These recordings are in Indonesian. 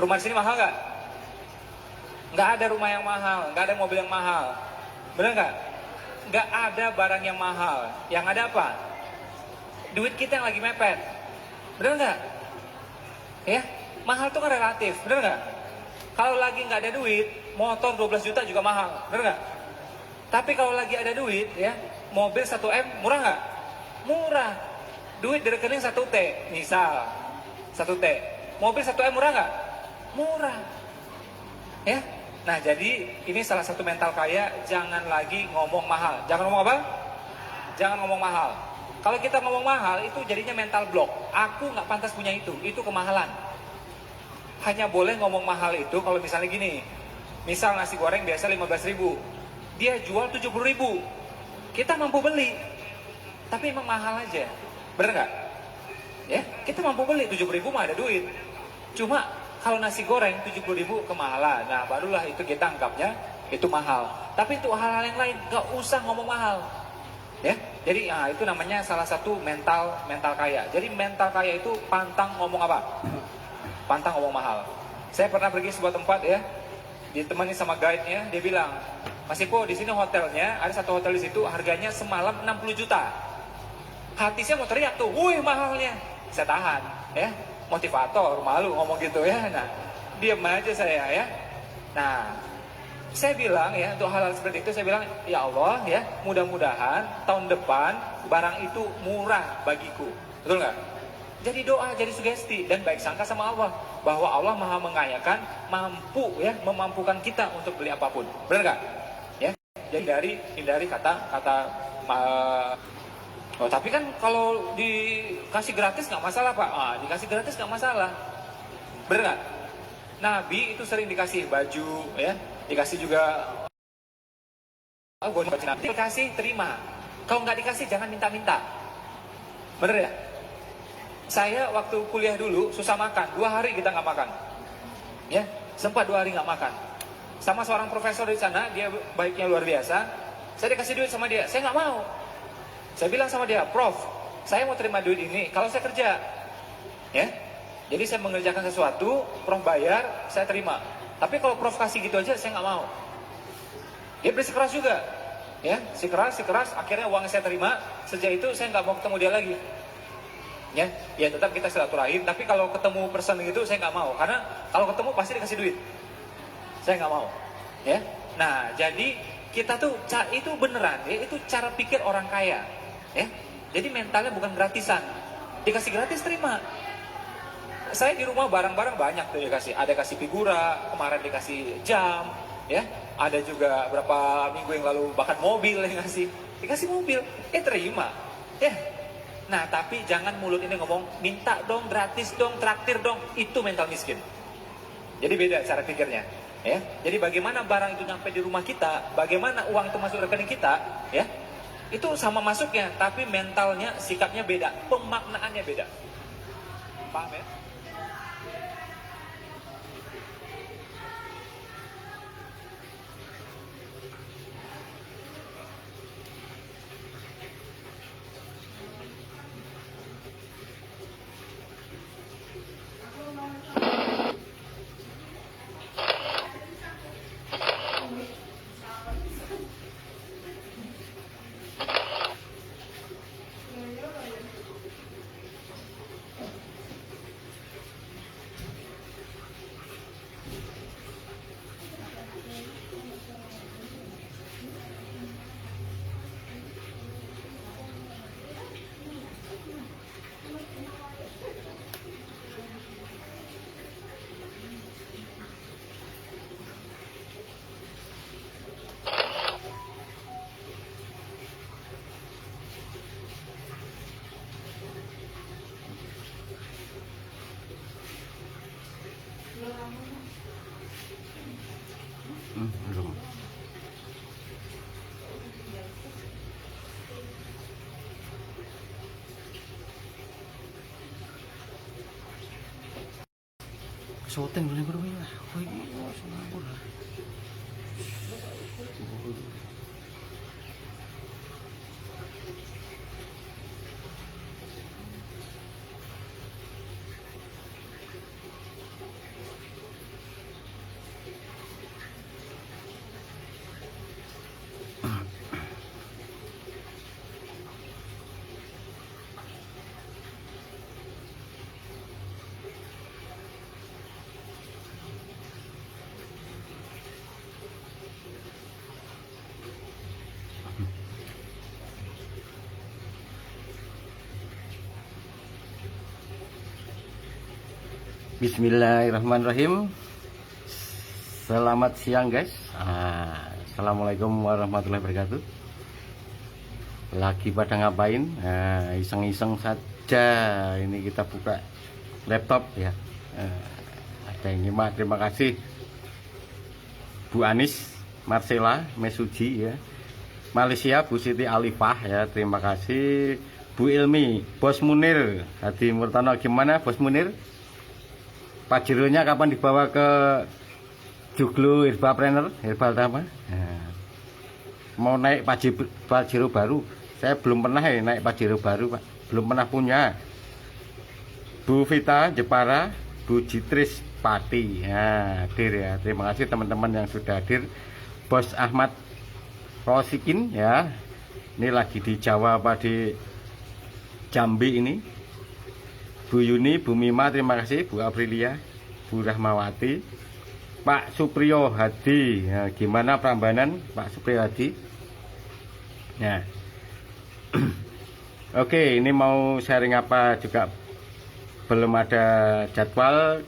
Rumah di sini mahal nggak? Nggak ada rumah yang mahal, nggak ada mobil yang mahal. Bener nggak? Nggak ada barang yang mahal. Yang ada apa? Duit kita yang lagi mepet. Bener nggak? Ya, mahal itu kan relatif. Bener nggak? Kalau lagi nggak ada duit, motor 12 juta juga mahal. Bener nggak? Tapi kalau lagi ada duit, ya, mobil 1M murah nggak? Murah. Duit di rekening 1T, misal 1T. Mobil 1M murah nggak? Murah. Ya. Nah, jadi ini salah satu mental kaya, jangan lagi ngomong mahal. Jangan ngomong apa? Jangan ngomong mahal. Kalau kita ngomong mahal, itu jadinya mental block. Aku nggak pantas punya itu kemahalan. Hanya boleh ngomong mahal itu kalau misalnya gini. Misal nasi goreng biasa 15.000. Dia jual 70.000. Kita mampu beli. Tapi emang mahal aja. Bener nggak? Ya, kita mampu beli 7.000 mah ada duit. Cuma kalau nasi goreng 70.000 kemahalan. Nah, barulah itu kita anggapnya itu mahal. Tapi untuk hal-hal yang lain gak usah ngomong mahal. Ya, jadi itu namanya salah satu mental kaya. Jadi mental kaya itu pantang ngomong apa? Pantang ngomong mahal. Saya pernah pergi sebuah tempat ya, ditemani sama guide-nya, dia bilang, Mas Ipo, di sini hotelnya, ada satu hotel di situ, harganya semalam 60 juta. Hati saya mau teriak tuh, wih mahalnya. Saya tahan, ya, motivator, malu ngomong gitu ya. Nah, diam aja saya ya. Nah, saya bilang ya, untuk hal-hal seperti itu saya bilang, ya Allah ya, mudah-mudahan tahun depan barang itu murah bagiku. Betul nggak? Jadi doa, jadi sugesti, dan baik sangka sama Allah bahwa Allah maha mengayakan, mampu ya, memampukan kita untuk beli apapun. Benar nggak? Ya, jadi hindari kata-kata oh, tapi kan kalau dikasih gratis nggak masalah Pak. Dikasih gratis nggak masalah. Bener nggak? Nabi itu sering dikasih baju, ya, dikasih juga. Gue Nabi dikasih terima. Kalau nggak dikasih jangan minta-minta. Bener ya? Saya waktu kuliah dulu susah makan, 2 hari kita nggak makan. Ya, sempat 2 hari nggak makan. Sama seorang profesor di sana, dia baiknya luar biasa. Saya dikasih duit sama dia, saya nggak mau. Saya bilang sama dia, Prof, saya mau terima duit ini kalau saya kerja. Ya, jadi saya mengerjakan sesuatu, Prof bayar, saya terima. Tapi kalau Prof kasih gitu aja, saya nggak mau. Dia bersikeras juga. Ya, sikeras, akhirnya uang saya terima. Sejak itu saya nggak mau ketemu dia lagi. Ya tetap kita silaturahim. Tapi kalau ketemu person gitu, saya nggak mau. Karena kalau ketemu pasti dikasih duit. Saya nggak mau. Ya, nah jadi kita tuh itu beneran, ya, itu cara pikir orang kaya. Ya, jadi mentalnya bukan gratisan. Dikasih gratis terima. Saya di rumah barang-barang banyak tuh dikasih. Ada kasih figura, kemarin dikasih jam, ya. Ada juga berapa minggu yang lalu bahkan mobil yang dikasih mobil. Terima. Ya. Nah, tapi jangan mulut ini ngomong minta dong, gratis dong, traktir dong. Itu mental miskin. Jadi beda cara pikirnya. Ya. Jadi bagaimana barang itu nyampe di rumah kita, bagaimana uang itu masuk rekening kita, ya. Itu sama masuknya, tapi mentalnya, sikapnya beda, pemaknaannya beda. Paham ya? Belum. Kesoten boleh berubah lah. Oh iya, sungguh lah. Bismillahirrahmanirrahim. Selamat siang guys. Assalamualaikum warahmatullahi wabarakatuh. Lagi pada ngapain? Iseng-iseng saja. Ini kita buka laptop ya. Ada yang nyimak. Terima kasih Bu Anis Marcela Mesuji ya, Malaysia. Bu Siti Alifah ya, terima kasih. Bu Ilmi, Bos Munir Hadi Murtono, gimana Bos Munir? Pajeronya kapan dibawa ke Joglo Herbapreneur, Herbal Tama? Mau naik Pajero baru. Saya belum pernah naik Pajero baru, Pak. Belum pernah punya. Bu Vita Jepara, Bu Jitris Pati hadir ya. Terima kasih teman-teman yang sudah hadir. Bos Ahmad Rosikin ya. Ini lagi di Jawa apa di Jambi ini. Bu Yuni, Bu Mima, terima kasih. Bu Aprilia, Bu Rahmawati, Pak Supriyo Hadi. Ya, gimana Prambanan Pak Supriyo Hadi? Ya. Oke, ini mau sharing apa juga belum ada jadwal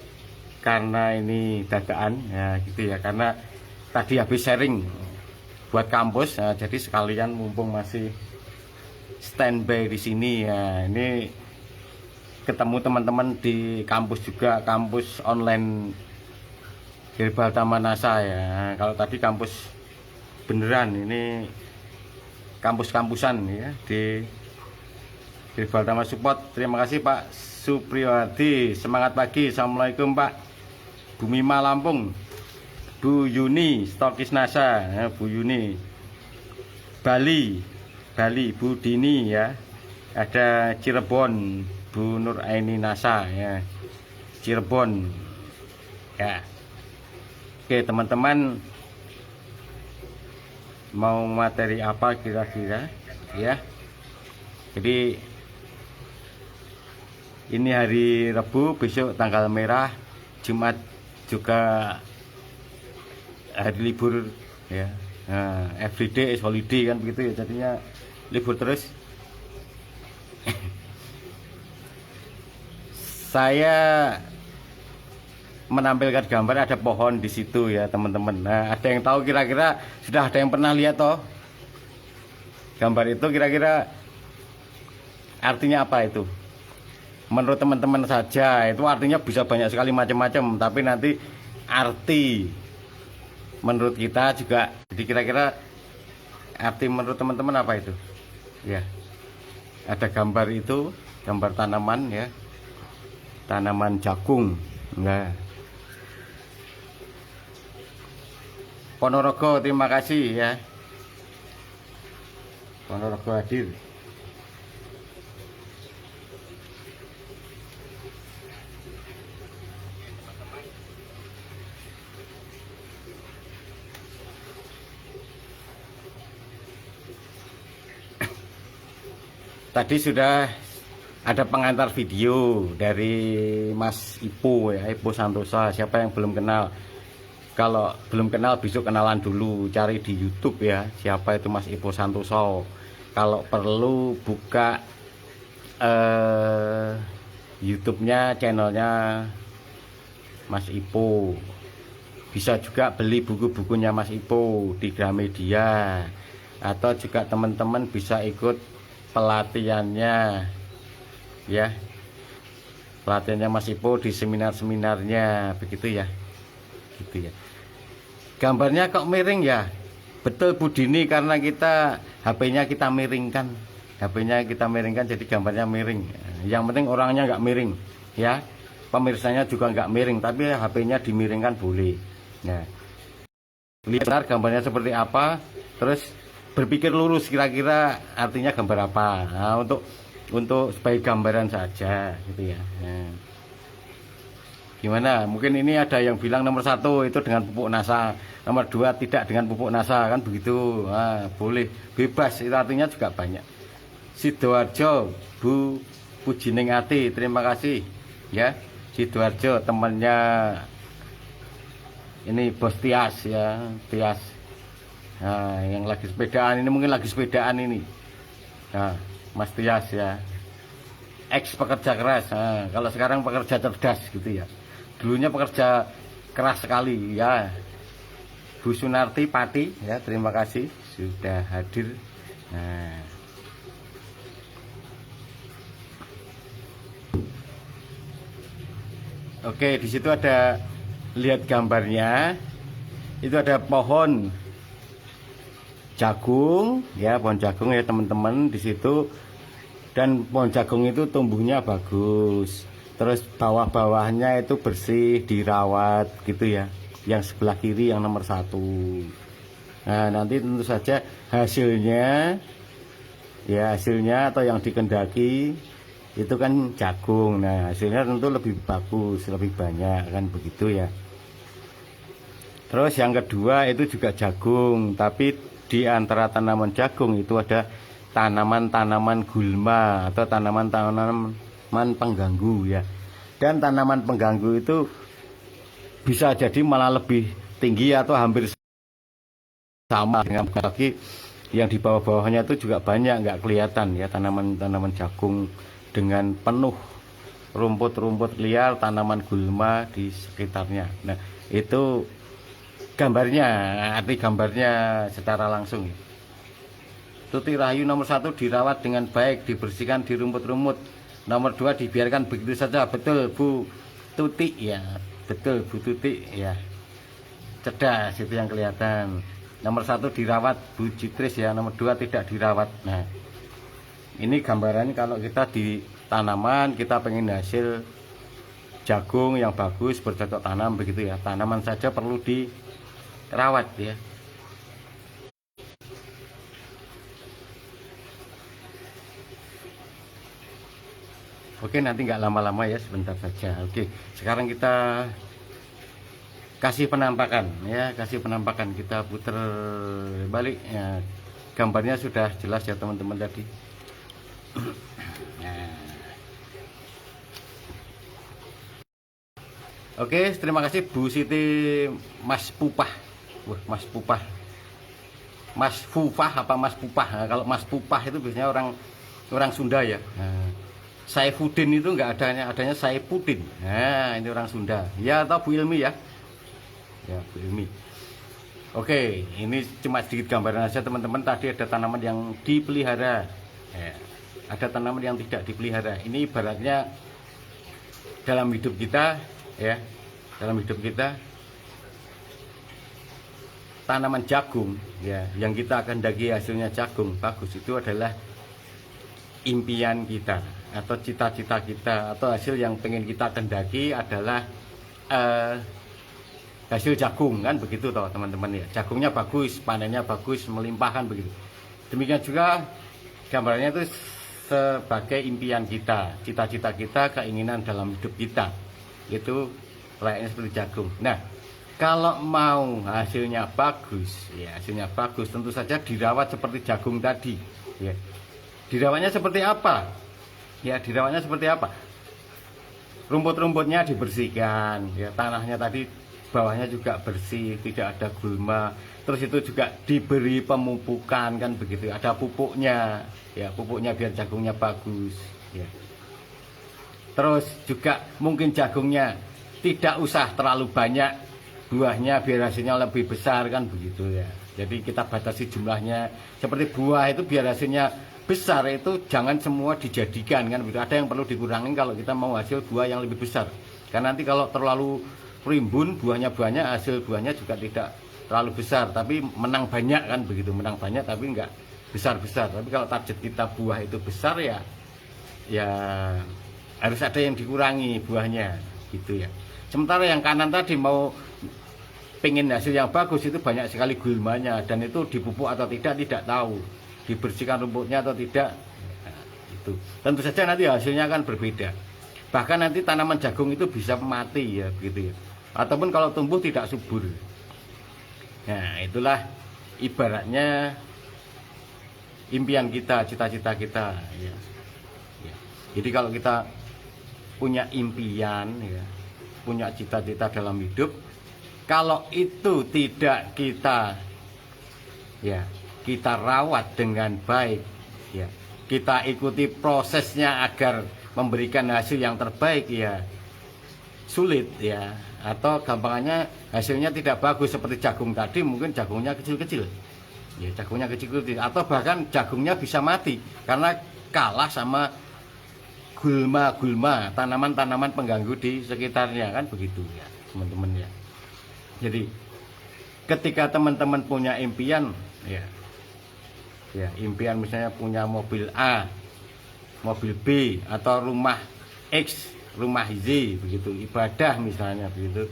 karena ini dadakan ya gitu ya, karena tadi habis sharing buat kampus ya, jadi sekalian mumpung masih standby di sini ya, ini ketemu teman-teman di kampus juga, kampus online Herbal Taman NASA ya. Kalau tadi kampus beneran, ini kampus-kampusan ya di Herbal Taman Support. Terima kasih Pak Supriyadi. Semangat pagi. Assalamualaikum Pak. Bu Mima Lampung, Bu Yuni Stokis NASA ya, Bu Yuni Bali, Bu Dini ya, ada Cirebon, Bu Nur Aini NASA ya, Cirebon ya. Oke teman-teman, mau materi apa kira-kira ya. Jadi ini hari Rabu, besok tanggal merah, Jumat juga hari libur ya. Nah, everyday is holiday kan begitu ya, jadinya libur terus. Saya menampilkan gambar ada pohon di situ ya teman-teman. Nah, ada yang tahu kira-kira, sudah ada yang pernah lihat toh gambar itu, kira-kira artinya apa itu? Menurut teman-teman saja itu artinya bisa banyak sekali macam-macam, tapi nanti arti menurut kita juga. Jadi kira-kira arti menurut teman-teman apa itu ya? Ada gambar itu, gambar tanaman ya, tanaman jagung. Nah, Ponorogo terima kasih ya, Ponorogo hadir. Tadi sudah ada pengantar video dari Mas Ipo ya, Ipo Santosa. Siapa yang belum kenal? Kalau belum kenal besok kenalan dulu, cari di YouTube ya, siapa itu Mas Ipo Santoso. Kalau perlu buka YouTube-nya, channelnya Mas Ipo. Bisa juga beli buku-bukunya Mas Ipo di Gramedia, atau juga teman-teman bisa ikut pelatihannya ya, pelatihannya Mas Ipo di seminar-seminarnya begitu ya, gitu ya. Gambarnya kok miring ya? Betul Bu Dini, karena kita HP-nya kita miringkan, jadi gambarnya miring. Yang penting orangnya nggak miring ya, pemirsanya juga nggak miring, tapi HP-nya dimiringkan boleh. Nah, lihat gambarnya seperti apa, terus berpikir lurus kira-kira artinya gambar apa. Nah, untuk sebagai gambaran saja gitu ya. Nah, gimana? Mungkin ini ada yang bilang nomor 1 itu dengan pupuk NASA, nomor 2 tidak dengan pupuk NASA, kan begitu. Nah, boleh, bebas, itu artinya juga banyak. Sidoarjo, Bu Pujiningsati, terima kasih ya. Sidoarjo temannya ini Bos Tias ya, Tias. Nah, yang lagi sepedaan ini, mungkin lagi sepedaan ini. Nah, Mas Tias ya, ex pekerja keras. Nah, kalau sekarang pekerja cerdas gitu ya. dulunya pekerja keras sekali ya. Bu Sunarti Pati ya, terima kasih sudah hadir. Nah, oke, di situ ada, lihat gambarnya, itu ada pohon jagung ya, pohon jagung ya teman-teman di situ. Dan pohon jagung itu tumbuhnya bagus, terus bawah-bawahnya itu bersih, dirawat gitu ya. Yang sebelah kiri yang nomor 1. Nah, nanti tentu saja hasilnya ya, hasilnya atau yang dikendaki itu kan jagung. Nah, hasilnya tentu lebih bagus, lebih banyak kan begitu ya. Terus yang kedua itu juga jagung, tapi di antara tanaman jagung itu ada tanaman-tanaman gulma atau tanaman-tanaman pengganggu ya. Dan tanaman pengganggu itu bisa jadi malah lebih tinggi atau hampir sama dengan lagi yang di bawah-bawahnya itu juga banyak, nggak kelihatan ya, tanaman-tanaman jagung dengan penuh rumput-rumput liar, tanaman gulma di sekitarnya. Nah, itu gambarnya, arti gambarnya secara langsung. Tuti Rahayu nomor 1 dirawat dengan baik, dibersihkan di rumput-rumput. Nomor 2 dibiarkan begitu saja. Betul Bu Tuti ya, betul Bu Tuti ya, cerdas itu yang kelihatan. Nomor 1 dirawat Bu Citris ya, nomor 2 tidak dirawat. Nah, ini gambarannya kalau kita di tanaman, kita pengen hasil jagung yang bagus, bercocok tanam begitu ya. Tanaman saja perlu dirawat ya. Oke, nanti nggak lama-lama ya, sebentar saja. Oke, sekarang kita kasih penampakan ya, kasih penampakan, kita putar balik ya. Gambarnya sudah jelas ya teman-teman tadi. Nah. Oke, terima kasih Bu Siti Mas Pupah. Wah, Mas Pupah. Mas Fufah apa Mas Pupah? Nah, kalau Mas Pupah itu biasanya orang Sunda ya. Nah, Saifuddin itu enggak adanya Saifuddin. Nah, ini orang Sunda. Ya, atau Bu Ilmi ya. Ya, Bu Ilmi. Oke, ini cuma sedikit gambaran saja teman-teman. Tadi ada tanaman yang dipelihara. Ya, ada tanaman yang tidak dipelihara. Ini ibaratnya dalam hidup kita ya. Dalam hidup kita tanaman jagung ya, yang kita akan dagi hasilnya jagung bagus, itu adalah impian kita atau cita-cita kita, atau hasil yang pengen kita kendaki adalah hasil jagung kan begitu toh teman-teman ya. Jagungnya bagus, panennya bagus, melimpahkan begitu. Demikian juga gambarnya itu sebagai impian kita, cita-cita kita, keinginan dalam hidup kita, itu layaknya seperti jagung. Nah, kalau mau hasilnya bagus ya, hasilnya bagus tentu saja dirawat seperti jagung tadi ya. Dirawatnya seperti apa? Ya, dirawatnya seperti apa? Rumput-rumputnya dibersihkan, ya, tanahnya tadi bawahnya juga bersih, tidak ada gulma. Terus itu juga diberi pemupukan kan begitu. Ada pupuknya, ya, pupuknya biar jagungnya bagus, ya. Terus juga mungkin jagungnya tidak usah terlalu banyak buahnya biar hasilnya lebih besar kan begitu ya. Jadi kita batasi jumlahnya. Seperti buah itu biar hasilnya besar itu jangan semua dijadikan kan begitu. Ada yang perlu dikurangi kalau kita mau hasil buah yang lebih besar. Karena nanti kalau terlalu rimbun buahnya banyak, hasil buahnya juga tidak terlalu besar, tapi menang banyak kan begitu. Menang banyak tapi enggak besar-besar. Tapi kalau target kita buah itu besar ya, ya harus ada yang dikurangi buahnya gitu ya. Sementara yang kanan tadi mau pengen hasil yang bagus itu banyak sekali gulmanya, dan itu dipupuk atau tidak tahu, dibersihkan rumputnya atau tidak. Nah, itu tentu saja nanti hasilnya akan berbeda. Bahkan nanti tanaman jagung itu bisa mati ya begitu ya, ataupun kalau tumbuh tidak subur. Nah, itulah ibaratnya impian kita, cita-cita kita ya. Ya. Jadi kalau kita punya impian ya, punya cita-cita dalam hidup, kalau itu tidak kita ya, kita rawat dengan baik ya, kita ikuti prosesnya agar memberikan hasil yang terbaik ya, sulit ya, atau gampangannya hasilnya tidak bagus seperti jagung tadi, mungkin jagungnya kecil-kecil ya, jagungnya kecil-kecil, atau bahkan jagungnya bisa mati karena kalah sama gulma-gulma, tanaman-tanaman pengganggu di sekitarnya, kan begitu ya teman-teman ya. Jadi ketika teman-teman punya impian ya, impian misalnya punya mobil A, mobil B, atau rumah X, rumah Z begitu, ibadah misalnya begitu,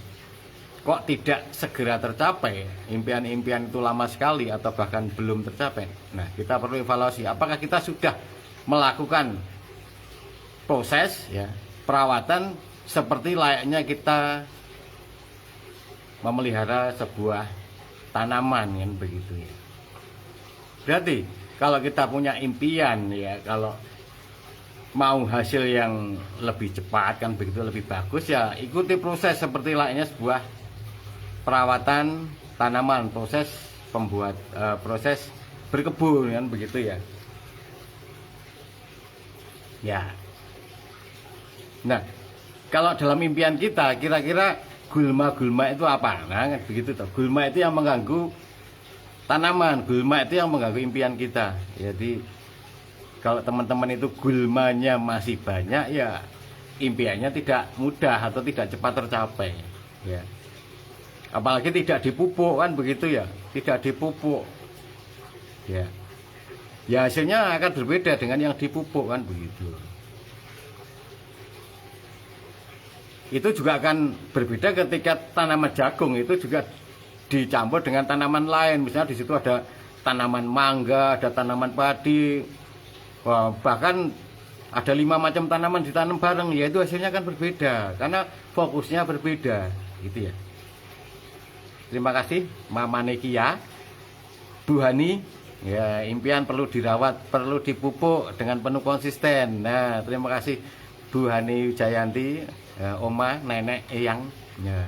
kok tidak segera tercapai, impian-impian itu lama sekali atau bahkan belum tercapai. Nah, kita perlu evaluasi apakah kita sudah melakukan proses ya, perawatan seperti layaknya kita memelihara sebuah tanaman, kan begitu ya. Berarti kalau kita punya impian ya, kalau mau hasil yang lebih cepat, kan begitu, lebih bagus ya, ikuti proses seperti layaknya sebuah perawatan tanaman, proses proses berkebun, kan begitu ya. Ya. Nah, kalau dalam impian kita, kira-kira gulma-gulma itu apa? Nah, kan begitu toh. Gulma itu yang mengganggu tanaman, gulma itu yang mengganggu impian kita. Jadi kalau teman-teman itu gulmanya masih banyak ya, impiannya tidak mudah atau tidak cepat tercapai ya. Apalagi tidak dipupuk, kan begitu ya, tidak dipupuk ya, ya hasilnya akan berbeda dengan yang dipupuk, kan begitu. Itu juga akan berbeda ketika tanaman jagung itu juga dicampur dengan tanaman lain. Misalnya di situ ada tanaman mangga, ada tanaman padi, bahkan ada 5 macam tanaman ditanam bareng, ya itu hasilnya akan berbeda karena fokusnya berbeda, gitu ya. Terima kasih Mama Nekia, Bu Hani. Ya, impian perlu dirawat, perlu dipupuk dengan penuh konsisten. Nah, terima kasih Bu Hani Jayanti, Oma, Nenek, Eyang, ya.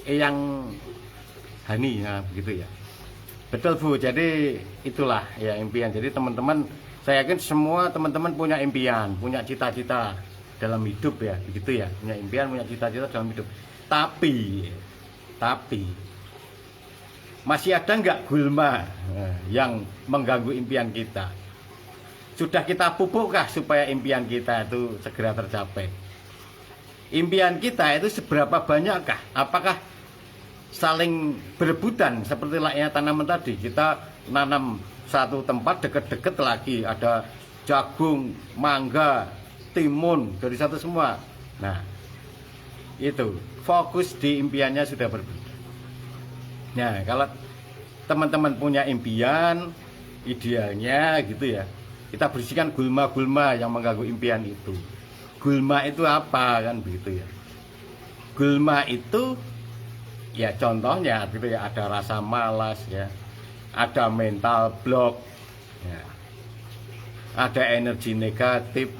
Eyang Hani, ya, begitu ya. Betul Bu, jadi itulah ya impian. Jadi teman-teman, saya yakin semua teman-teman punya impian, punya cita-cita dalam hidup ya, begitu ya. Punya impian, punya cita-cita dalam hidup. Tapi masih ada nggak gulma yang mengganggu impian kita? Sudah kita pupukkah supaya impian kita itu segera tercapai? Impian kita itu seberapa banyakkah? Apakah saling berebutan seperti layaknya tanaman tadi? Kita nanam satu tempat, deket-deket lagi ada jagung, mangga, timun, dari satu semua. Nah, itu fokus di impiannya sudah berbeda. Nah, kalau teman-teman punya impian, idealnya gitu ya, kita bersihkan gulma-gulma yang mengganggu impian itu. Gulma itu apa, kan begitu ya. Gulma itu ya contohnya gitu ya, ada rasa malas ya, ada mental block ya, ada energi negatif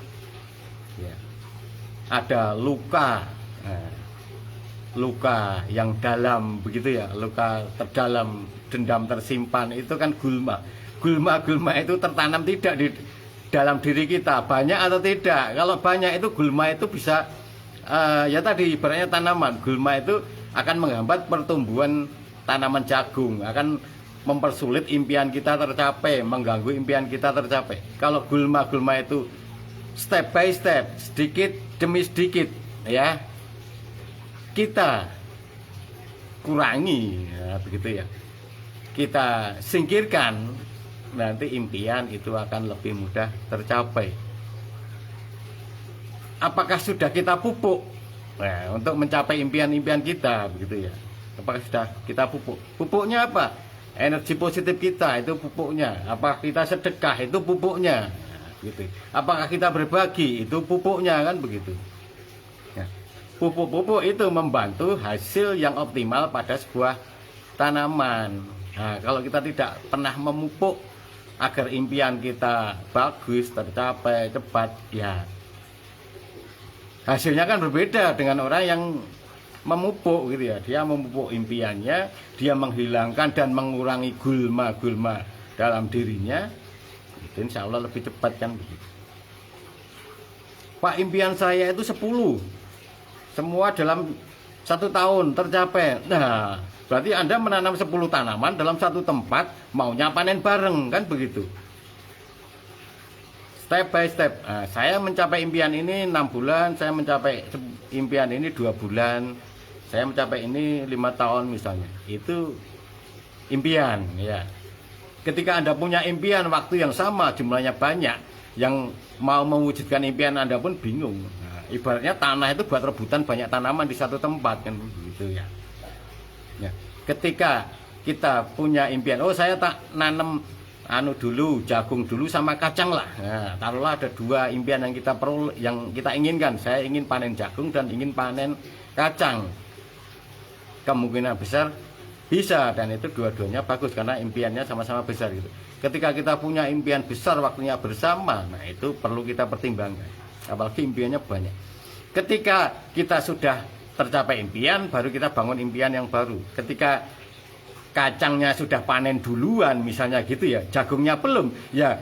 ya, ada luka, luka yang dalam begitu ya, luka terdalam, dendam tersimpan, itu kan gulma. Gulma itu tertanam tidak di dalam diri kita, banyak atau tidak. Kalau banyak itu gulma itu bisa ya tadi ibaratnya tanaman, gulma itu akan menghambat pertumbuhan tanaman jagung, akan mempersulit impian kita tercapai, mengganggu impian kita tercapai. Kalau gulma-gulma itu step by step, sedikit demi sedikit ya, kita kurangi ya, begitu ya, kita singkirkan, nanti impian itu akan lebih mudah tercapai. Apakah sudah kita pupuk untuk mencapai impian-impian kita, begitu ya? Apakah sudah kita pupuk? Pupuknya apa? Energi positif kita itu pupuknya. Apakah kita sedekah, itu pupuknya, gitu. Apakah kita berbagi, itu pupuknya, kan begitu. Ya. Pupuk-pupuk itu membantu hasil yang optimal pada sebuah tanaman. Nah, kalau kita tidak pernah memupuk agar impian kita bagus, tercapai cepat, ya hasilnya kan berbeda dengan orang yang memupuk gitu ya. Dia memupuk impiannya, dia menghilangkan dan mengurangi gulma-gulma dalam dirinya, itu insya Allah lebih cepat, kan begitu. Pak, impian saya itu 10, semua dalam 1 tahun tercapai. Nah, berarti Anda menanam 10 tanaman dalam satu tempat, maunya panen bareng, kan begitu. Step by step. Nah, saya mencapai impian ini 6 bulan, saya mencapai impian ini 2 bulan, saya mencapai ini 5 tahun misalnya. Itu impian, ya. Ketika Anda punya impian waktu yang sama, jumlahnya banyak, yang mau mewujudkan impian Anda pun bingung. Nah, ibaratnya tanah itu buat rebutan banyak tanaman di satu tempat, kan begitu ya. Ya. Ketika kita punya impian, oh saya tak nanam dulu, jagung dulu sama kacang lah. Nah, taruhlah ada 2 impian yang kita perlu, yang kita inginkan. Saya ingin panen jagung dan ingin panen kacang. Kemungkinan besar bisa, dan itu dua-duanya bagus karena impiannya sama-sama besar gitu. Ketika kita punya impian besar waktunya bersama, nah itu perlu kita pertimbangkan. Apalagi impiannya banyak. Ketika kita sudah tercapai impian, baru kita bangun impian yang baru. Ketika kacangnya sudah panen duluan misalnya gitu ya, jagungnya belum, ya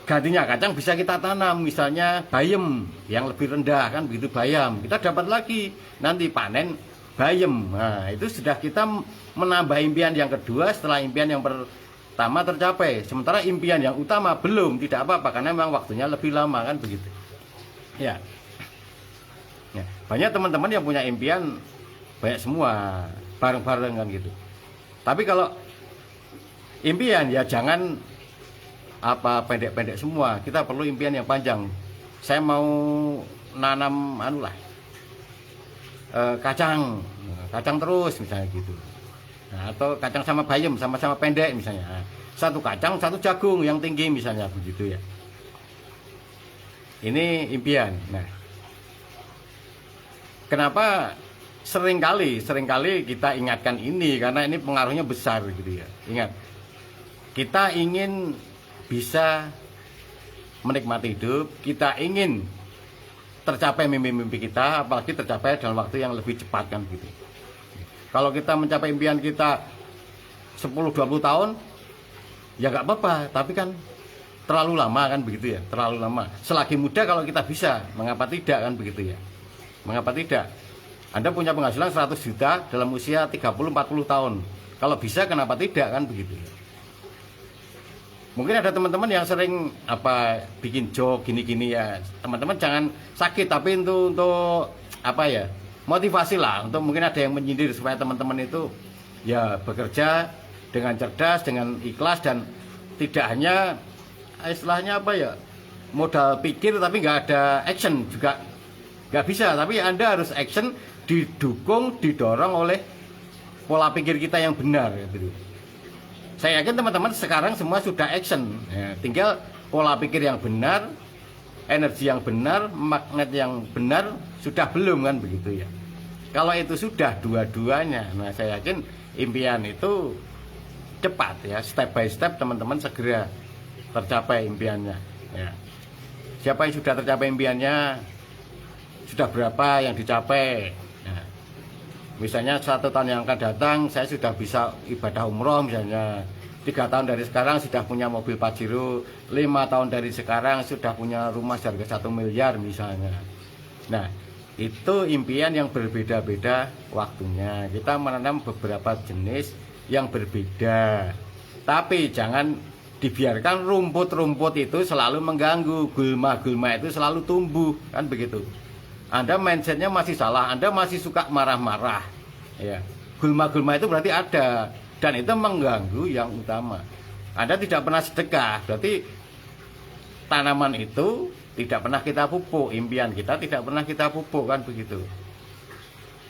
gantinya kacang bisa kita tanam, misalnya bayam yang lebih rendah, kan begitu, bayam. Kita dapat lagi nanti panen bayam. Nah, itu sudah kita menambah impian yang kedua setelah impian yang pertama tercapai. Sementara impian yang utama belum, tidak apa-apa karena memang waktunya lebih lama, kan begitu. Ya. Ya, banyak teman-teman yang punya impian banyak semua bareng-bareng kan gitu. Tapi kalau impian ya jangan pendek-pendek semua. Kita perlu impian yang panjang. Saya mau nanam kacang terus misalnya gitu. Nah, atau kacang sama bayam sama-sama pendek misalnya. Nah, 1 kacang 1 jagung yang tinggi misalnya begitu ya. Ini impian. Nah, kenapa seringkali kita ingatkan ini karena ini pengaruhnya besar gitu ya. Ingat, kita ingin bisa menikmati hidup, kita ingin tercapai mimpi-mimpi kita, apalagi tercapai dalam waktu yang lebih cepat, kan gitu. Kalau kita mencapai impian kita 10-20 tahun, ya nggak apa-apa, tapi kan terlalu lama, kan begitu ya, terlalu lama. Selagi muda kalau kita bisa, mengapa tidak, kan begitu ya. Mengapa tidak? Anda punya penghasilan 100 juta dalam usia 30-40 tahun. Kalau bisa kenapa tidak, kan begitu. Mungkin ada teman-teman yang sering bikin joke gini-gini ya. Teman-teman jangan sakit, tapi untuk motivasi lah. Untuk mungkin ada yang menyindir supaya teman-teman itu ya bekerja dengan cerdas, dengan ikhlas, dan tidak hanya istilahnya modal pikir tapi nggak ada action juga. Nggak bisa, tapi Anda harus action, didukung, didorong oleh pola pikir kita yang benar gitu. Saya yakin teman-teman sekarang semua sudah action ya, tinggal pola pikir yang benar, energi yang benar, magnet yang benar sudah belum, kan begitu ya. Kalau itu sudah dua-duanya, nah saya yakin impian itu cepat ya, step by step teman-teman segera tercapai impiannya ya. Siapa yang sudah tercapai impiannya, sudah berapa yang dicapai. Nah, misalnya 1 tahun yang akan datang saya sudah bisa ibadah umroh misalnya, 3 tahun dari sekarang sudah punya mobil Pajero, 5 tahun dari sekarang sudah punya rumah harga 1 miliar misalnya. Nah, itu impian yang berbeda-beda waktunya. Kita menanam beberapa jenis yang berbeda, tapi jangan dibiarkan rumput-rumput itu selalu mengganggu, gulma-gulma itu selalu tumbuh, kan begitu. Anda mindsetnya masih salah, Anda masih suka marah-marah ya. Gulma-gulma itu berarti ada, dan itu mengganggu yang utama. Anda tidak pernah sedekah, berarti tanaman itu tidak pernah kita pupuk, impian kita tidak pernah kita pupuk, kan begitu.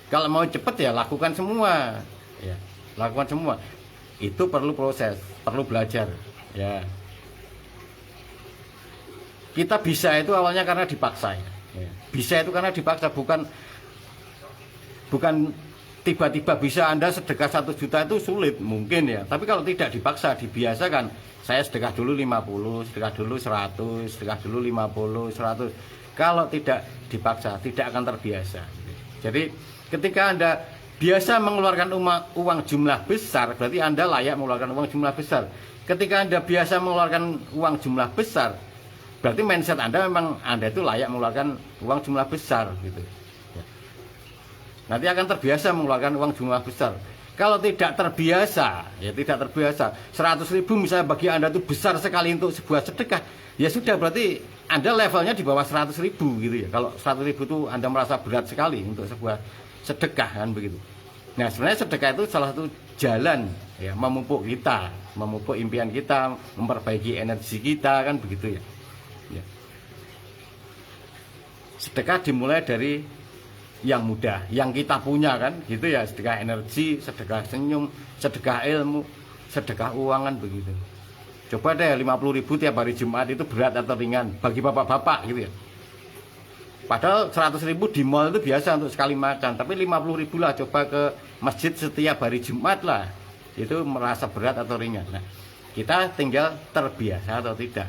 Kalau mau cepat ya lakukan semua ya, lakukan semua. Itu perlu proses, perlu belajar ya. Kita bisa itu awalnya karena dipaksa ya. Bisa itu karena dipaksa, bukan tiba-tiba bisa. Anda sedekah 1 juta itu sulit mungkin ya, tapi kalau tidak dipaksa, dibiasakan, saya sedekah dulu 50, sedekah dulu 100, sedekah dulu 50, 100. Kalau tidak dipaksa tidak akan terbiasa. Jadi ketika Anda biasa mengeluarkan uang jumlah besar, berarti Anda layak mengeluarkan uang jumlah besar. Ketika Anda biasa mengeluarkan uang jumlah besar, berarti mindset Anda memang Anda itu layak mengeluarkan uang jumlah besar gitu. nanti akan terbiasa mengeluarkan uang jumlah besar. Kalau tidak terbiasa, ya tidak terbiasa, 100.000 misalnya bagi Anda itu besar sekali untuk sebuah sedekah, ya sudah berarti Anda levelnya di bawah 100.000 gitu ya. Kalau 100.000 itu Anda merasa berat sekali untuk sebuah sedekah kan begitu. Nah sebenarnya sedekah itu salah satu jalan ya memupuk kita, memupuk impian kita, memperbaiki energi kita kan begitu ya. Ya. Sedekah dimulai dari yang mudah, yang kita punya kan gitu ya, sedekah energi, sedekah senyum, sedekah ilmu, sedekah uang kan begitu. Coba deh 50.000 tiap hari Jumat itu berat atau ringan bagi bapak-bapak gitu ya. Padahal 100.000 di mall itu biasa untuk sekali makan, tapi 50.000 lah coba ke masjid setiap hari Jumat lah, itu merasa berat atau ringan. Nah, kita tinggal terbiasa atau tidak.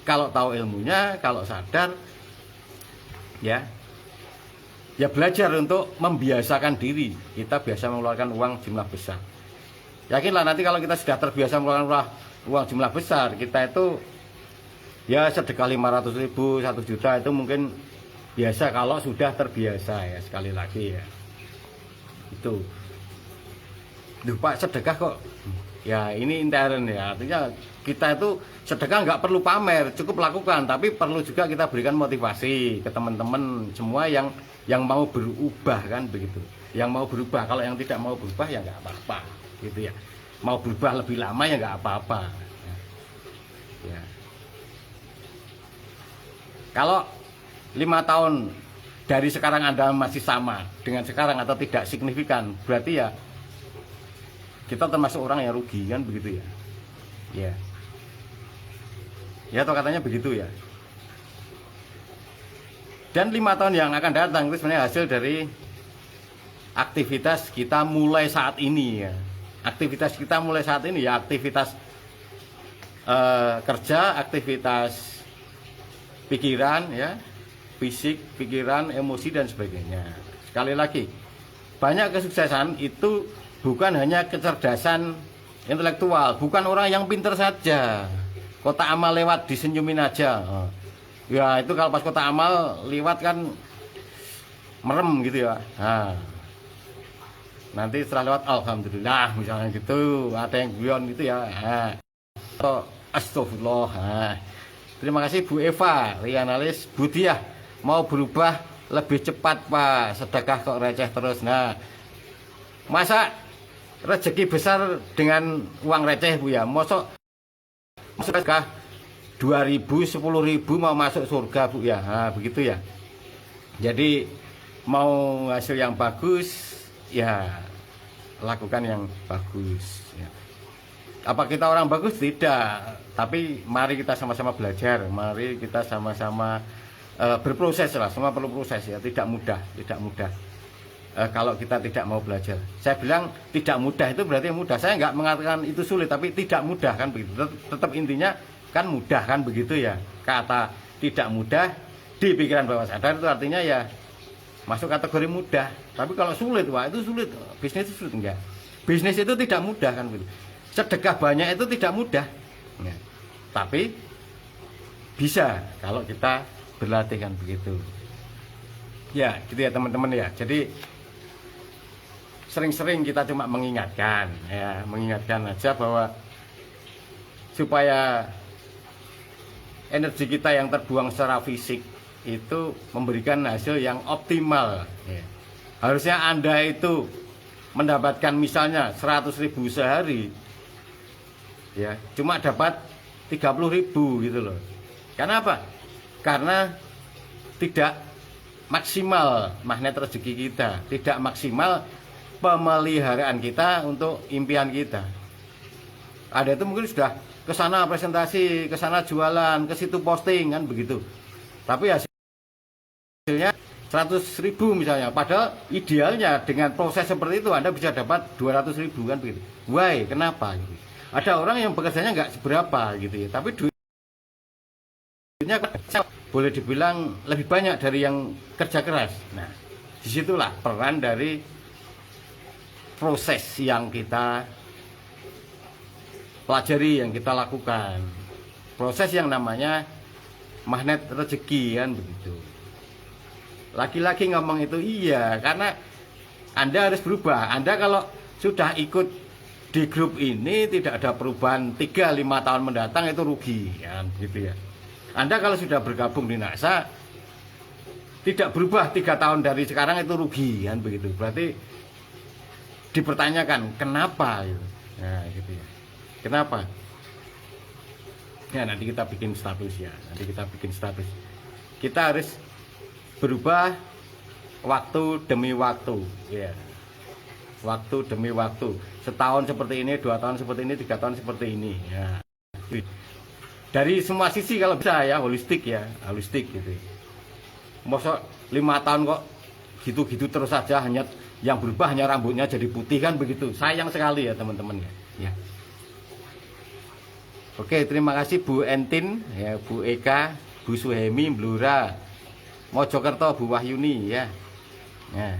Kalau tahu ilmunya, kalau sadar ya belajar untuk membiasakan diri kita biasa mengeluarkan uang jumlah besar. Yakinlah nanti kalau kita sudah terbiasa mengeluarkan uang jumlah besar, kita itu ya sedekah 500.000, 1 juta itu mungkin biasa kalau sudah terbiasa ya, sekali lagi ya. Itu. Duh Pak, sedekah kok ya ini intern ya, artinya kita itu sedekah nggak perlu pamer, cukup lakukan, tapi perlu juga kita berikan motivasi ke teman-teman semua yang mau berubah kan begitu, yang mau berubah. Kalau yang tidak mau berubah ya nggak apa-apa gitu ya, mau berubah lebih lama ya nggak apa-apa ya. Kalau 5 tahun dari sekarang Anda masih sama dengan sekarang atau tidak signifikan, berarti ya kita termasuk orang yang rugi kan begitu ya. Ya atau katanya begitu ya. Dan 5 tahun yang akan datang itu sebenarnya hasil dari aktivitas kita mulai saat ini ya. Aktivitas kita mulai saat ini ya, aktivitas kerja, aktivitas pikiran ya, fisik, pikiran, emosi dan sebagainya. Sekali lagi, banyak kesuksesan itu bukan hanya kecerdasan intelektual, bukan orang yang pintar saja. Kotak amal lewat disenyumin aja. Ya itu kalau pas kotak amal lewat kan merem gitu ya. Nah, nanti setelah lewat alhamdulillah misalnya gitu, ada yang guyon gitu ya. Nah, atau astagfirullah. Nah, terima kasih Bu Eva, Rianalis Budiah, mau berubah lebih cepat Pak, sedekah kok receh terus. Nah, masa rezeki besar dengan uang receh Bu ya? Mosok sedekah 2.000, 10.000 mau masuk surga Bu ya. Nah, begitu ya. Jadi mau hasil yang bagus ya lakukan yang bagus ya. Apa kita orang bagus? Tidak. Tapi mari kita sama-sama belajar, mari kita sama-sama berproses lah. Semua perlu proses ya, tidak mudah, tidak mudah. Kalau kita tidak mau belajar, saya bilang tidak mudah itu berarti mudah. Saya nggak mengatakan itu sulit, tapi tidak mudah kan begitu. Tetap intinya kan mudah kan begitu ya. Kata tidak mudah di pikiran bawah sadar itu artinya ya masuk kategori mudah. Tapi kalau sulit, wah itu sulit. Bisnis itu sulit enggak? Bisnis itu tidak mudah kan begitu. Sedekah banyak itu tidak mudah. Ya. Tapi bisa kalau kita berlatih kan begitu. Ya, gitu ya teman-teman ya. Jadi sering-sering kita cuma mengingatkan ya, mengingatkan aja bahwa supaya energi kita yang terbuang secara fisik itu memberikan hasil yang optimal ya. Harusnya Anda itu mendapatkan misalnya 100.000 sehari ya, cuma dapat 30.000 gitu loh. Karena apa? Karena tidak maksimal magnet rezeki kita, tidak maksimal pemeliharaan kita untuk impian kita. Ada itu mungkin sudah ke sana presentasi, ke sana jualan, ke situ posting kan begitu. Tapi hasilnya 100.000 misalnya. Padahal idealnya dengan proses seperti itu Anda bisa dapat 200.000 kan begitu. Why? Kenapa? Gitu. Ada orang yang bekerjanya nggak seberapa gitu ya, tapi duitnya boleh dibilang lebih banyak dari yang kerja keras. Nah, disitulah peran dari proses yang kita pelajari, yang kita lakukan, proses yang namanya magnet rezeki kan begitu. Laki-laki ngomong itu iya, karena Anda harus berubah. Anda kalau sudah ikut di grup ini tidak ada perubahan 3-5 tahun mendatang, itu rugi ya, gitu ya. Anda kalau sudah bergabung di NASA tidak berubah 3 tahun dari sekarang, itu rugi kan begitu. Berarti dipertanyakan kenapa gitu. Nah, gitu ya. Kenapa? Ya nanti kita bikin status ya. Nanti kita bikin status. Kita harus berubah waktu demi waktu ya. Waktu demi waktu. Setahun seperti ini, 2 tahun seperti ini, 3 tahun seperti ini ya. Dari semua sisi kalau bisa ya, holistik ya, holistik gitu. Masa 5 tahun kok gitu-gitu terus saja, hanya yang berubah hanya rambutnya jadi putih kan begitu. Sayang sekali ya teman-teman ya. Oke, terima kasih Bu Entin ya, Bu Eka, Bu Suhemi, Blura, Mojokerto, Bu Wahyuni ya. Ya.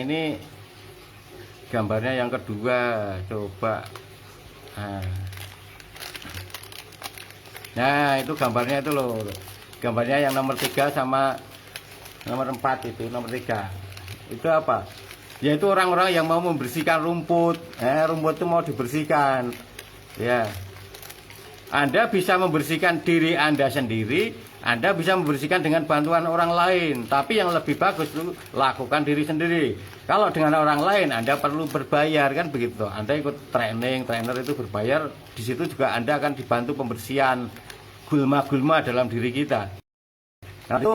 Ini gambarnya yang kedua, coba. Nah, itu gambarnya itu loh. Gambarnya yang nomor 3 sama nomor 4 itu, nomor 3. Itu apa? Yaitu orang-orang yang mau membersihkan rumput. Rumput itu mau dibersihkan. Ya. Anda bisa membersihkan diri Anda sendiri, Anda bisa membersihkan dengan bantuan orang lain. Tapi yang lebih bagus itu lakukan diri sendiri. Kalau dengan orang lain Anda perlu berbayar kan begitu. Anda ikut training, trainer itu berbayar. Di situ juga Anda akan dibantu pembersihan gulma-gulma dalam diri kita. Nah, itu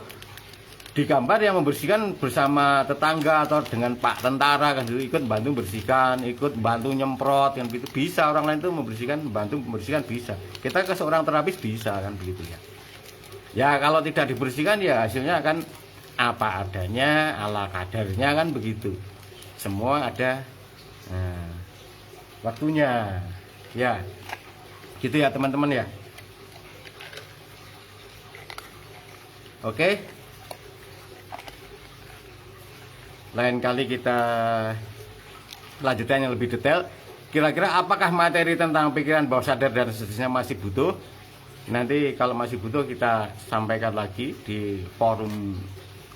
digambar yang membersihkan bersama tetangga atau dengan Pak Tentara kan dulu ikut bantu bersihkan, ikut bantu nyemprot kan begitu. Bisa orang lain itu membersihkan, bantu membersihkan bisa. Kita ke seorang terapis bisa kan begitu ya. Ya kalau tidak dibersihkan ya hasilnya akan apa adanya, ala kadarnya kan begitu. Semua ada waktunya. Ya. Gitu ya teman-teman ya. Oke. Lain kali kita lanjutkan yang lebih detail. Kira-kira apakah materi tentang pikiran bawah sadar dan seterusnya masih butuh? Nanti kalau masih butuh kita sampaikan lagi di forum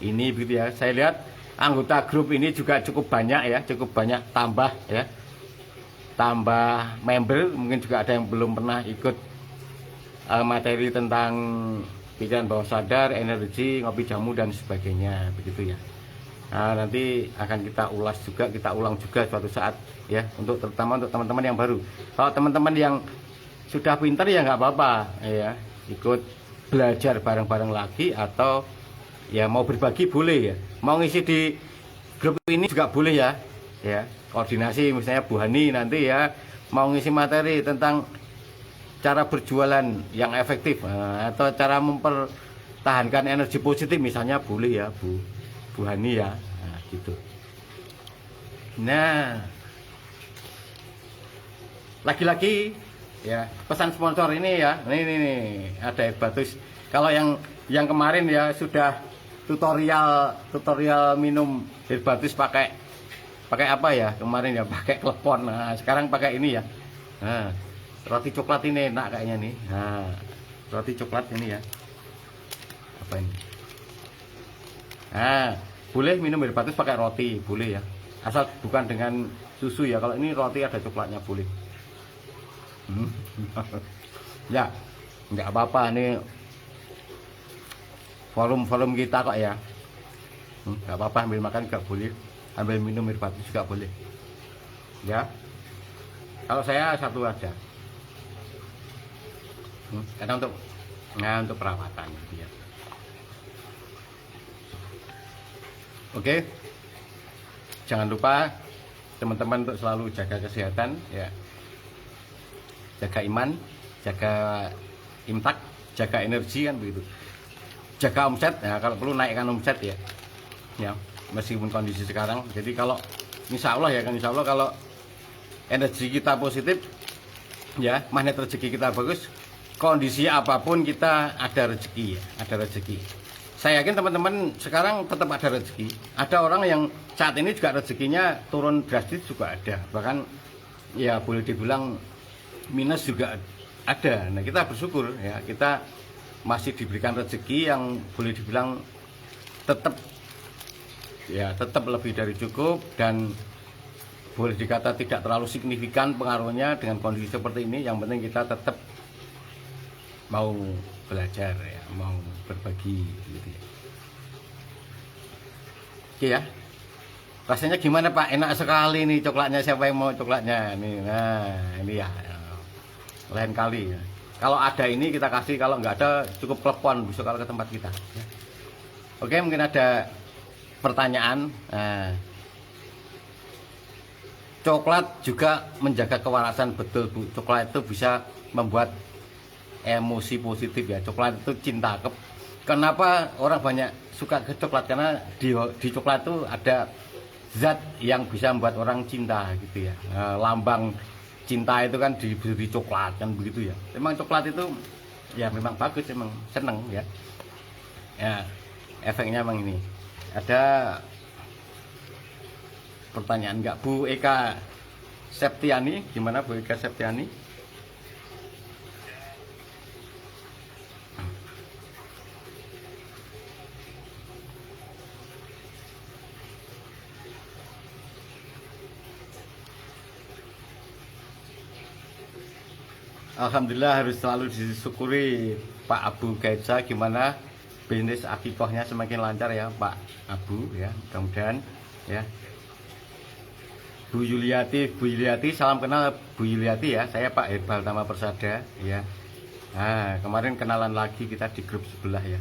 ini begitu ya. Saya lihat anggota grup ini juga cukup banyak ya, cukup banyak tambah ya. Tambah member, mungkin juga ada yang belum pernah ikut materi tentang pikiran bawah sadar, energi, ngopi jamu dan sebagainya begitu ya. Nah, nanti akan kita ulas juga, kita ulang juga suatu saat ya, untuk terutama untuk teman-teman yang baru. Kalau teman-teman yang sudah pintar ya nggak apa-apa ya, ikut belajar bareng-bareng lagi, atau ya mau berbagi boleh ya, mau ngisi di grup ini juga boleh ya. Ya, koordinasi misalnya Bu Hani nanti ya mau ngisi materi tentang cara berjualan yang efektif, atau cara mempertahankan energi positif misalnya boleh ya Bu Hani ya, nah, gitu. Nah, lagi-lagi ya pesan sponsor ini ya, ini ada air batus. Kalau yang kemarin ya sudah tutorial minum air batus pakai apa ya kemarin ya, pakai klepon. Nah, sekarang pakai ini ya. Nah, roti coklat ini enak kayaknya nih. Nah, roti coklat ini ya. Apa ini? Nah, boleh minum air batus pakai roti, boleh ya. Asal bukan dengan susu ya. Kalau ini roti ada coklatnya boleh. Ya, nggak apa-apa nih. Forum kita kok ya. Nggak apa-apa, ambil makan juga boleh, ambil minum air batus juga boleh. Ya. Kalau saya satu aja. Karena untuk perawatan gitu ya. Oke, jangan lupa teman-teman untuk selalu jaga kesehatan ya, jaga iman, jaga imtak, jaga energi kan begitu, jaga omset ya, kalau perlu naikkan omset ya meskipun kondisi sekarang. Jadi kalau insya Allah ya kan, insya Allah kalau energi kita positif ya, magnet rezeki kita bagus, kondisi apapun kita ada rezeki ya, ada rezeki. Saya yakin teman-teman sekarang tetap ada rezeki. Ada orang yang saat ini juga rezekinya turun drastis juga ada. Bahkan ya boleh dibilang minus juga ada. Nah, kita bersyukur ya, kita masih diberikan rezeki yang boleh dibilang tetap lebih dari cukup, dan boleh dikata tidak terlalu signifikan pengaruhnya dengan kondisi seperti ini. Yang penting kita tetap mau belajar ya, mau berbagi gitu ya. Oke ya, rasanya gimana Pak? Enak sekali nih coklatnya. Siapa yang mau coklatnya nih? Nah ini ya, lain kali ya. Kalau ada ini kita kasih, kalau nggak ada cukup telepon besok kalau ke tempat kita ya. Oke, mungkin ada pertanyaan. Nah, coklat juga menjaga kewarasan, betul Bu. Coklat itu bisa membuat emosi positif ya. Coklat itu cinta. Kenapa orang banyak suka ke coklat? Karena di coklat itu ada zat yang bisa membuat orang cinta gitu ya. Lambang cinta itu kan di coklat kan begitu ya. Memang coklat itu ya memang bagus, memang seneng ya. Ya, efeknya memang ini. Ada pertanyaan nggak Bu Eka Septiani? Gimana Bu Eka Septiani? Alhamdulillah, harus selalu disyukuri Pak Abu Gaitsa. Gimana bisnis akikohnya? Semakin lancar ya Pak Abu ya, mudah-mudahan ya. Bu Yuliati, salam kenal Bu Yuliati ya. Saya Pak Herbal Tama Persada ya. Nah, kemarin kenalan lagi kita di grup sebelah ya.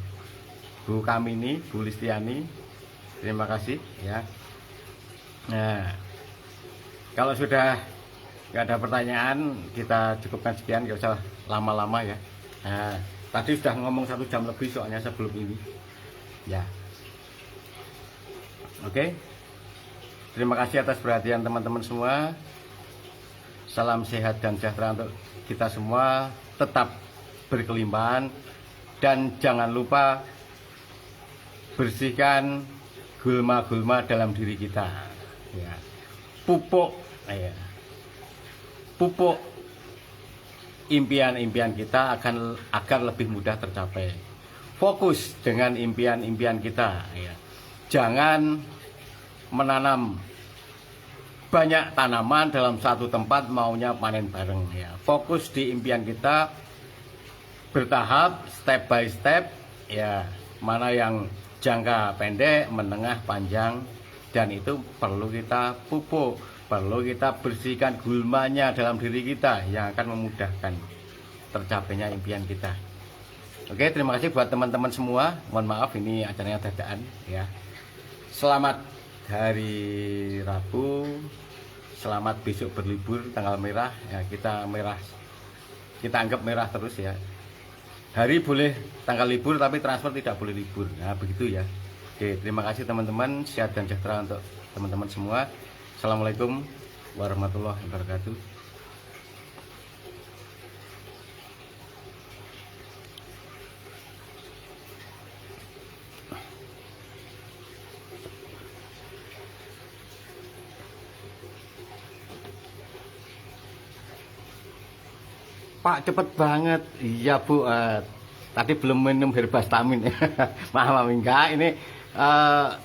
Bu Kamini, Bu Listiani, terima kasih ya. Nah, kalau sudah nggak ada pertanyaan, kita cukupkan sekian, nggak usah lama-lama ya. Nah, tadi sudah ngomong 1 jam lebih soalnya sebelum ini ya. Oke, terima kasih atas perhatian teman-teman semua. Salam sehat dan sejahtera untuk kita semua. Tetap berkelimpahan, dan jangan lupa bersihkan gulma-gulma dalam diri kita ya. Pupuk ya, pupuk impian-impian kita agar lebih mudah tercapai. Fokus dengan impian-impian kita ya. Jangan menanam banyak tanaman dalam satu tempat maunya panen bareng ya. Fokus di impian kita, bertahap, step by step ya. Mana yang jangka pendek, menengah, panjang, dan itu perlu kita pupuk, perlu kita bersihkan gulmanya dalam diri kita yang akan memudahkan tercapainya impian kita. Oke, terima kasih buat teman-teman semua. Mohon maaf ini acaranya dadaan ya. Selamat hari Rabu, selamat besok berlibur tanggal merah ya. Kita anggap merah terus ya. Hari boleh tanggal libur tapi transfer tidak boleh libur. Nah begitu ya. Oke, terima kasih teman-teman. Sehat dan sejahtera untuk teman-teman semua. Assalamualaikum warahmatullahi wabarakatuh. Pak, cepet banget. Iya Bu, tadi belum minum herbastamin. Maaf enggak, ini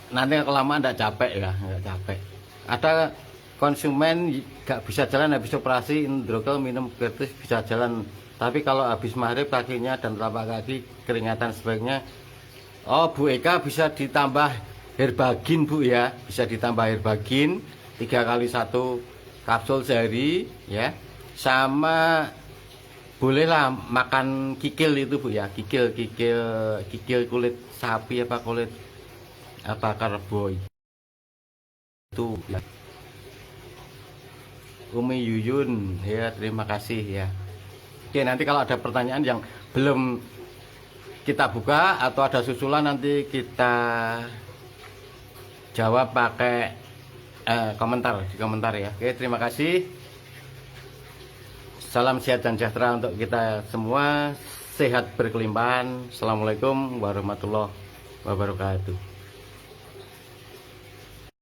nanti kelamaan enggak capek ya, enggak capek. Ada konsumen nggak bisa jalan habis operasi hidrokel, minum gratis bisa jalan, tapi kalau habis maghrib kakinya dan telapak kaki keringatan. Sebaiknya Bu Eka bisa ditambah herbagin Bu ya, bisa ditambah herbagin 3 kali 1 kapsul sehari ya. Sama bolehlah makan kikil itu Bu ya, kikil kulit sapi apa kulit apa kerbau itu ya. Umi Yuyun ya, terima kasih ya. Oke, nanti kalau ada pertanyaan yang belum kita buka atau ada susulan nanti kita jawab pakai komentar di komentar ya. Oke, terima kasih. Salam sehat dan sejahtera untuk kita semua. Sehat berkelimpahan. Assalamualaikum warahmatullahi wabarakatuh.